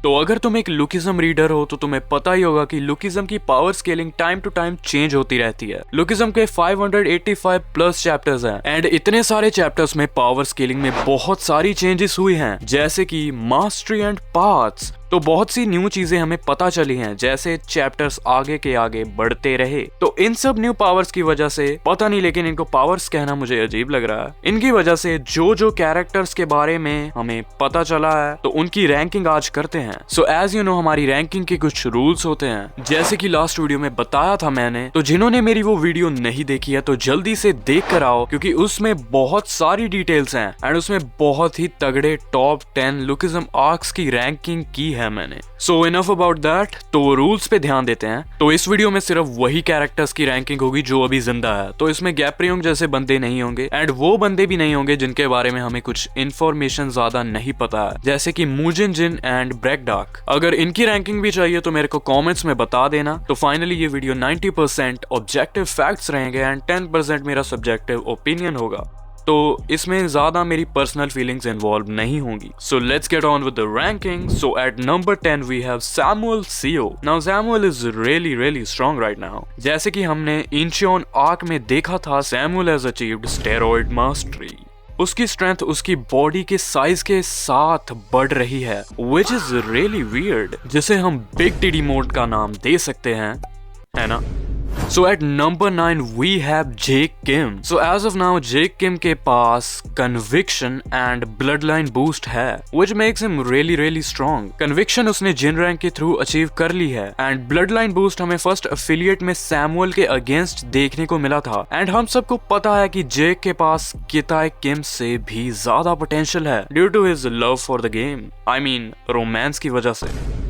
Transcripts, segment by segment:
तो अगर तुम एक लुकिज्म रीडर हो तो तुम्हें पता ही होगा कि लुकिज्म की power scaling time to time change होती रहती है। लुकिज्म के 585 प्लस चैप्टर्स हैं एंड इतने सारे चैप्टर्स में पावर स्केलिंग में बहुत सारी चेंजेस हुई हैं, जैसे कि मास्टरी एंड पाथ्स। तो बहुत सी न्यू चीजें हमें पता चली हैं, जैसे चैप्टर्स आगे के आगे बढ़ते रहे। तो इन सब न्यू पावर्स की वजह से, पता नहीं लेकिन इनको पावर्स कहना मुझे अजीब लग रहा है, इनकी वजह से जो कैरेक्टर्स के बारे में हमें पता चला है तो उनकी रैंकिंग आज करते हैं। सो एज यू नो हमारी रैंकिंग के कुछ रूल्स होते हैं, जैसे कि लास्ट वीडियो में बताया था मैंने। तो जिन्होंने मेरी वो वीडियो नहीं देखी है तो जल्दी से देख कर आओ, क्योंकि उसमें बहुत सारी डिटेल्स हैं एंड उसमें बहुत ही तगड़े टॉप 10 लुकिज्म आर्क्स की रैंकिंग की है मैंने। सो इनफ अबाउट दैट, तो रूल्स पे ध्यान देते हैं। तो इस वीडियो में सिर्फ वही कैरेक्टर्स की रैंकिंग होगी जो अभी जिंदा है, तो इसमें गैप्रियोंग जैसे बंदे नहीं होंगे एंड वो बंदे भी नहीं होंगे जिनके बारे में हमें कुछ इन्फॉर्मेशन ज्यादा नहीं पता है, जैसे कि मुजिन जिन एंड ब्रेकडार्क। अगर इनकी रैंकिंग भी चाहिए तो मेरे को कमेंट्स में बता देना। तो फाइनली ये वीडियो 90% ऑब्जेक्टिव फैक्ट्स रहेंगे एंड 10% मेरा सब्जेक्टिव ओपिनियन होगा, तो इसमें ज्यादा मेरी पर्सनल फीलिंग्स इन्वॉल्व नहीं होंगी। So let's get on with the ranking. So at number 10 we have Samuel Seo. Now Samuel is really strong right now. जैसे कि हमने इंचियन आर्क में देखा था, Samuel has achieved steroid mastery. उसकी strength उसकी बॉडी के साइज के साथ बढ़ रही है, विच इज रियली वियर्ड, जिसे हम बिग टीडी मोड का नाम दे सकते हैं, है ना। So at number 9 we have Jake Kim. So as of now Jake Kim के पास conviction and bloodline boost है, which makes him really strong. Conviction उसने जिन रैंक के थ्रू अचीव कर ली है and bloodline boost हमें फर्स्ट affiliate में Samuel के against देखने को मिला था। एंड हम सबको पता है कि जेक के पास किताई किम से भी ज्यादा पोटेंशियल है due to his love for the game, I mean romance की वजह से।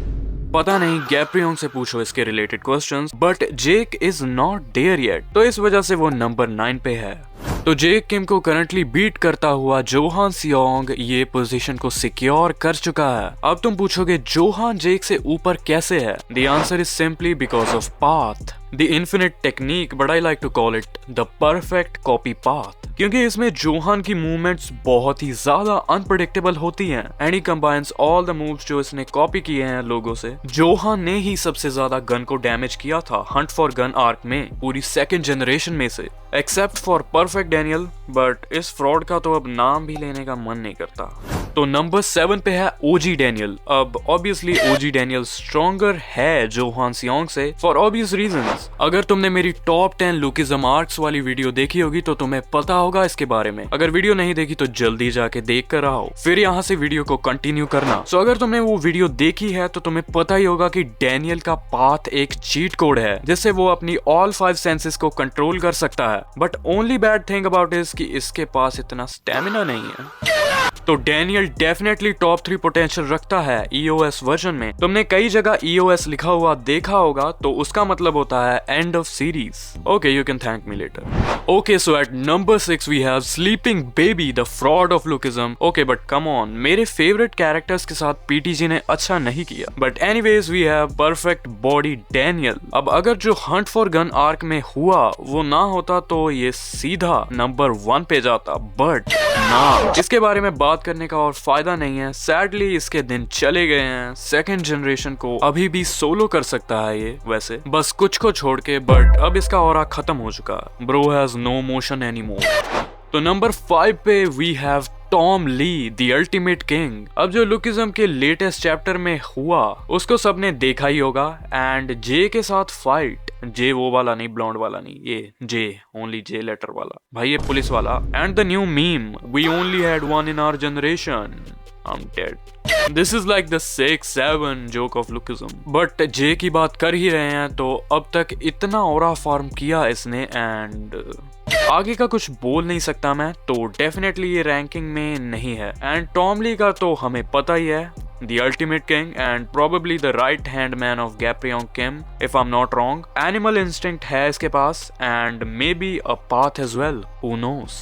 पता नहीं गैप्रियोंग से पूछो इसके related questions, but Jake is not there yet, तो इस वजह से वो नंबर 9 पे है। तो जेक किम को करंटली बीट करता हुआ जोहान सियोंग ये पोजीशन को सिक्योर कर चुका है। अब तुम पूछोगे जोहान जेक से ऊपर कैसे है? The answer is simply because of path, the infinite technique, but I like to call it the perfect copy path, क्योंकि इसमें जोहान की मूवमेंट्स बहुत ही ज्यादा अनप्रेडिक्टेबल होती हैं and he combines all the moves जो इसने कॉपी किए हैं लोगों से। जोहान ने ही सबसे ज्यादा गन को डैमेज किया था हंट फॉर गन आर्क में, पूरी सेकंड जनरेशन में से, except for perfect Daniel, but इस फ्रॉड का तो अब नाम भी लेने का मन नहीं करता। तो नंबर 7 पे है ओजी डैनियल। अब ऑब्वियसली ओजी डैनियल स्ट्रॉन्गर है जोहान सियोंग से फॉर ऑब्वियस रीजंस। अगर तुमने मेरी टॉप 10 लुकिज्म आर्क्स वाली वीडियो देखी होगी तो तुम्हें पता होगा इसके बारे में। अगर वीडियो नहीं देखी तो जल्दी जाके देख कर आओ, फिर यहाँ से वीडियो को कंटिन्यू करना। सो अगर तुमने वो वीडियो देखी है तो तुम्हें पता ही होगा कि डैनियल का पाथ एक चीट कोड है जिससे वो अपनी ऑल 5 सेंसेस को कंट्रोल कर सकता है, but only bad thing about is कि इसके पास इतना स्टेमिना नहीं है। तो डैनियल डेफिनेटली टॉप 3 पोटेंशियल रखता है EOS वर्जन में। तुमने कई जगह EOS लिखा हुआ देखा होगा, तो उसका मतलब होता है end of series. Okay, you can thank me later. Okay, so at number 6 we have sleeping baby, the fraud of Lookism. Okay, but come on, मेरे फेवरेट कैरेक्टर्स के साथ PTG ने अच्छा नहीं किया, but anyways we have perfect body Daniel. अब अगर जो हंट फॉर गन आर्क में हुआ वो ना होता तो ये सीधा नंबर 1 पे जाता, बट ना, इसके बारे में बात करने का और फायदा नहीं है। सैडली इसके दिन चले गए हैं। सेकंड जनरेशन को अभी भी सोलो कर सकता है ये, वैसे बस कुछ को छोड़ के, बट अब इसका ऑरा खत्म हो चुका। Bro has no motion anymore. तो नंबर 5 पे we have Tom Lee, the ultimate king. अब जो लुकिज्म के लेटेस्ट चैप्टर में हुआ उसको सबने देखा ही होगा एंड जे के साथ फाइट, जे वो वाला नहीं, ब्लॉन्ड वाला नहीं, ये जे, ओनली जे लेटर वाला भाई, ये पुलिस वाला। And the new meme, we only had one in our generation, I'm dead. This is like the 6-7 joke of Lukism. But जे की बात कर ही रहे हैं तो अब तक इतना ऑरा फॉर्म किया इसने एंड आगे का कुछ बोल नहीं सकता मैं, तो डेफिनेटली ये रैंकिंग में नहीं है। एंड टॉम ली का तो हमें पता ही है, the ultimate king and probably the right hand man of Gapryong Kim if I'm not wrong. Animal instinct है इसके पास and maybe a path as well, who knows.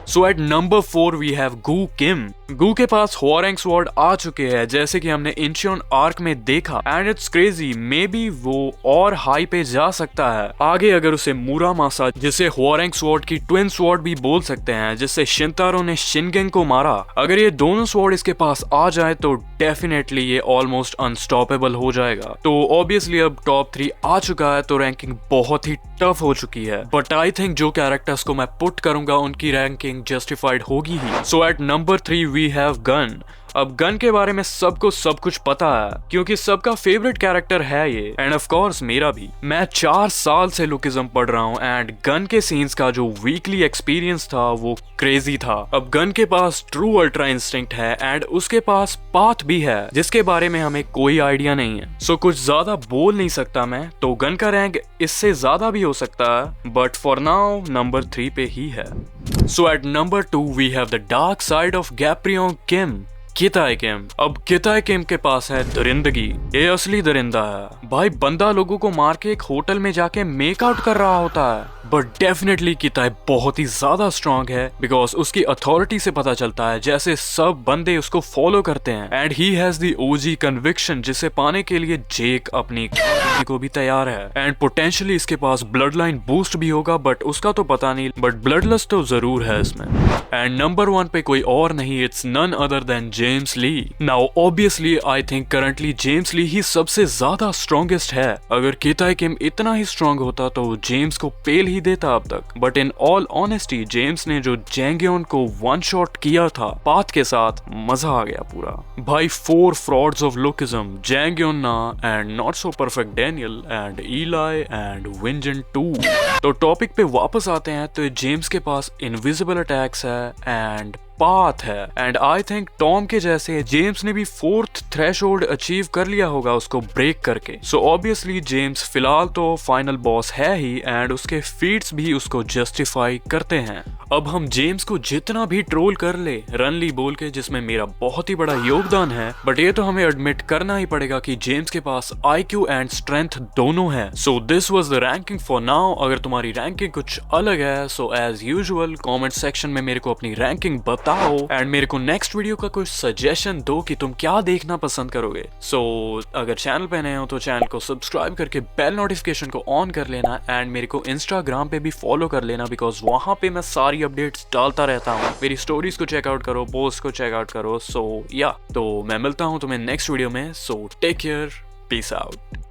So at number 4 we have Goo Kim. Goo के पास हुआरेंग sword आ चुके हैं जैसे कि हमने इंचियन आर्क में देखा, and it's crazy, may be वो और हाई पे जा सकता है आगे अगर उसे मुरामासा, जिसे हुआरेंग स्वॉर्ड की ट्विन स्वॉर्ड भी बोल सकते हैं, जिससे शिनतारो ने शिनगेंग को मारा, अगर ये दोनों स्वॉर्ड इसके पास आ जाए तो डेफिनेटली ये ऑलमोस्ट अनस्टॉपेबल हो जाएगा। तो ऑब्वियसली अब टॉप 3 आ चुका है तो रैंकिंग बहुत ही टफ हो चुकी है, बट आई थिंक जो कैरेक्टर्स को मैं पुट करूंगा उनकी रैंकिंग जस्टिफाइड होगी ही। So at number 3 we have Gun. अब गन के बारे में सबको सब कुछ पता है क्योंकि सबका फेवरेट कैरेक्टर है ये, एंड ऑफ कोर्स मेरा भी। मैं 4 साल से लुकिज्म पढ़ रहा हूँ एंड गन के सीन्स का जो वीकली एक्सपीरियंस था वो क्रेजी था। अब गन के पास ट्रू अल्ट्रा इंस्टिंक्ट है एंड उसके पास पाथ भी है जिसके बारे में हमें कोई आइडिया नहीं है। सो कुछ ज्यादा बोल नहीं सकता मैं, तो गन का रैंक इससे ज्यादा भी हो सकता है, बट फॉर नाउ नंबर 3 पे ही है। So at number 2 we have the dark side of Gapryong Kim, Kitae Kim. अब किताए किम के पास है दरिंदगी, ये असली दरिंदा है भाई। बंदा लोगों को मार के एक होटल में जाके मेकआउट कर रहा होता है, बट डेफिनेटली किताए बहुत ही ज्यादा स्ट्रांग है बिकॉज उसकी अथॉरिटी से पता चलता है जैसे सब बंदे उसको फॉलो करते हैं, and he has the OG conviction जिसे पाने के लिए जेक अपनी को भी तैयार है, एंड पोटेंशियली इसके पास ब्लड लाइन बूस्ट भी होगा, बट उसका तो पता नहीं, बट ब्लडलेस तो जरूर है इसमें। एंड नंबर 1 पे कोई और नहीं, it's none other than James Lee. Now obviously I think currently James Lee ही सबसे ज्यादा स्ट्रॉन्गेस्ट है। अगर किताए किम इतना ही स्ट्रॉन्ग होता तो जेम्स को पेल ही देता अब तक, but in all honesty James ने जो जैंगियोन को वन शॉट किया था पाथ के साथ, मजा आ गया पूरा भाई। 4 frauds of Lookism, Jaegyeon Na and not so perfect Daniel and Eli and Vinjin 2। तो टॉपिक पे वापस आते हैं तो जेम्स के पास इनविजिबल अटैक्स है एंड पाथ है, एंड आई थिंक टॉम के जैसे जेम्स ने भी 4th थ्रेशोल्ड अचीव कर लिया होगा उसको ब्रेक करके। सो ऑब्वियसली जेम्स फिलहाल तो फाइनल बॉस है ही एंड उसके फीट्स भी उसको जस्टिफाई करते हैं। अब हम जेम्स को जितना भी ट्रोल कर ले रनली बोल के, जिसमें मेरा बहुत ही बड़ा योगदान है, बट ये तो हमें एडमिट करना ही पड़ेगा कि जेम्स के पास IQ एंड स्ट्रेंथ दोनों है। So this was the ranking for now. अगर तुम्हारी रैंकिंग कुछ अलग है so as usual comment section में मेरे को अपनी रैंकिंग बताओ एंड मेरे को नेक्स्ट वीडियो का कुछ सजेशन दो कि तुम क्या देखना पसंद करोगे। सो अगर चैनल पे नए हो तो चैनल को सब्सक्राइब करके बेल नोटिफिकेशन को ऑन कर लेना एंड मेरे को इंस्टाग्राम पे भी फॉलो कर लेना बिकॉज वहां पे मैं सारी अपडेट्स डालता रहता हूँ। मेरी स्टोरीज को चेकआउट करो, पोस्ट को चेकआउट करो। सो या तो मैं मिलता हूँ तुम्हें नेक्स्ट वीडियो में। So take care, peace out.